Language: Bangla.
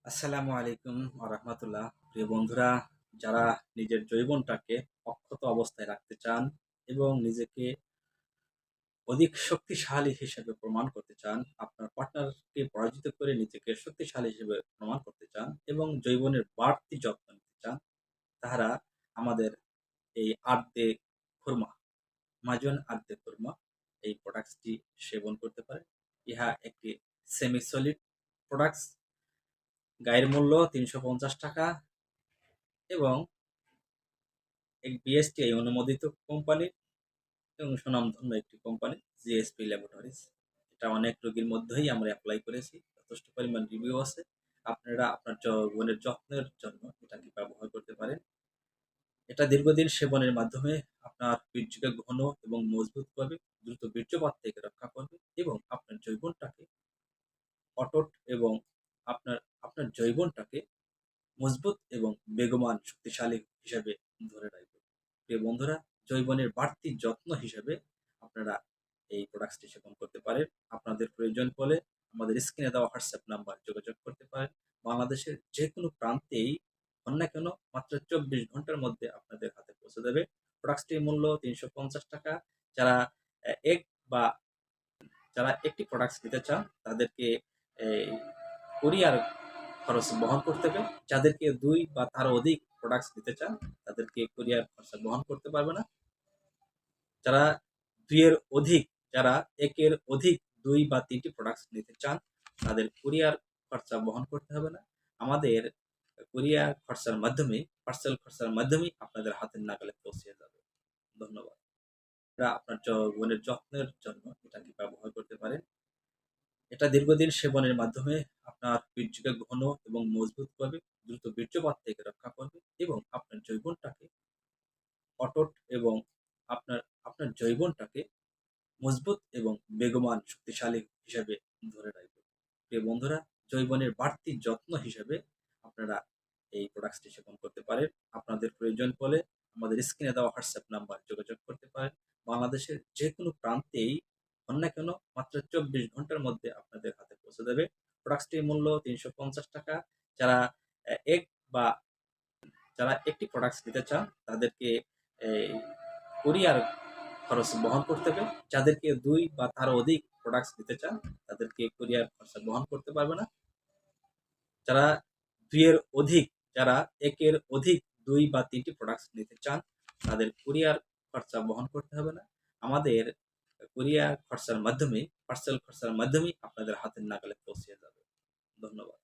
আসসালামু আলাইকুম রাহমাতুল্লাহ। প্রিয় বন্ধুরা, যারা নিজের যৌবনটাকে অক্ষত অবস্থায় রাখতে চান এবং নিজেকে অধিক শক্তিশালী হিসেবে প্রমাণ করতে চান, আপনার পার্টনারকে পরাজিত করে নিজেকে শক্তিশালী হিসেবে প্রমাণ করতে চান এবং যৌবনের বাড়তি যত্ন নিতে চান, তাহারা আমাদের এই আর্দে খুরমা, মাজন আর্দে খুরমা এই প্রোডাক্টসটি সেবন করতে পারে। ইহা একটি সেমি সলিড প্রোডাক্টস। গায়ের মূল্য ৩৫০ টাকা এবং এক বিএসটিআই অনুমোদিত কোম্পানি এবং সুনামধন্য একটি কোম্পানি জিএসপি ল্যাবরেটরিজ। এটা অনেক রোগীর মধ্যেই আমরা অ্যাপ্লাই করেছি, যথেষ্ট পরিমাণ রিভিউ আছে। আপনারা আপনার যৌবনের যত্নের জন্য এটাকে ব্যবহার করতে পারেন। এটা দীর্ঘদিন সেবনের মাধ্যমে আপনার বীর্যকে ঘন এবং মজবুত করবে, দ্রুত বীর্যপাত থেকে রক্ষা করবে এবং আপনার যৌবনটাকে অটুট এবং আপনার আপনার যৌবনটাকে মজবুত এবং বেগবান শক্তিশালী হিসেবে ধরে রাখবে। প্রিয় বন্ধুরা, যৌবনের বাড়তি যত্ন হিসেবে আপনারা এই প্রোডাক্টসটি সেবন করতে পারেন। আপনাদের প্রয়োজন হলে আমাদের স্ক্রিনে দেওয়া হোয়াটসঅ্যাপ নাম্বার যোগাযোগ করতে পারেন। বাংলাদেশের যে কোনো প্রান্তেই হন না কেন, মাত্র ২৪ ঘন্টার মধ্যে আপনাদের হাতে পৌঁছে দেবে। প্রোডাক্টসটির মূল্য ৩৫০ টাকা। যারা এক বা যারা একটি প্রোডাক্টস নিতে চান তাদেরকে এই কুরিয়ার খরচ বহন করতে হবে। যাদেরকে ২ বা তারও অধিক প্রোডাক্টস নিতে চান তাদেরকে কুরিয়ার খরচা বহন করতে পারবে না। যারা ২ এর অধিক, যারা ১ এর অধিক ২ বা ৩ টি প্রোডাক্টস নিতে চান তাদের কুরিয়ার খরচা বহন করতে হবে না। আমাদের কুরিয়ার খরচার মাধ্যমে, পার্সেল খরচার মাধ্যমেই আপনাদের হাতের নাগালে পৌঁছে যাবে। ধন্যবাদ। আপনারা আপনার যৌবনের যত্নের জন্য এটাকে ব্যবহার করতে পারেন। এটা দীর্ঘদিন সেবনের মাধ্যমে আপনার বীর্যকে ঘন এবং মজবুত করবে, দ্রুত বীর্যপাত থেকে রক্ষা করবে এবং আপনার যৌবনটাকে অটুট এবং আপনার আপনার যৌবনটাকে মজবুত এবং বেগবান শক্তিশালী হিসেবে ধরে রাখবে। প্রিয় বন্ধুরা, যৌবনের বাড়তি যত্ন হিসেবে আপনারা এই প্রোডাক্টসটি সেবন করতে পারেন। আপনাদের প্রয়োজন হলে আমাদের স্ক্রিনে দেওয়া হোয়াটসঅ্যাপ নাম্বার যোগাযোগ করতে পারেন। বাংলাদেশের যে কোনো প্রান্তেই হন না কেন, মাত্র ২৪ ঘন্টার মধ্যে আপনাদের হাতে পৌঁছে দেবে। প্রোডাক্টসটির মূল্য ৩৫০ টাকা। যারা এক বা যারা একটি প্রোডাক্টস নিতে চান তাদেরকে এই কুরিয়ার খরচ বহন করতে হবে। যাদেরকে ২ বা তারও অধিক প্রোডাক্টস নিতে চান তাদেরকে কুরিয়ার খরচা বহন করতে পারবে না। যারা ২ এর অধিক, যারা ১ এর অধিক ২ বা ৩ টি প্রোডাক্টস নিতে চান তাদের কুরিয়ার খরচা বহন করতে হবে না। আমাদের কুরিয়ার খরচার মাধ্যমে, পার্সেল খরচার মাধ্যমেই আপনাদের হাতের নাগালে পৌঁছে যাবে। ধন্যবাদ।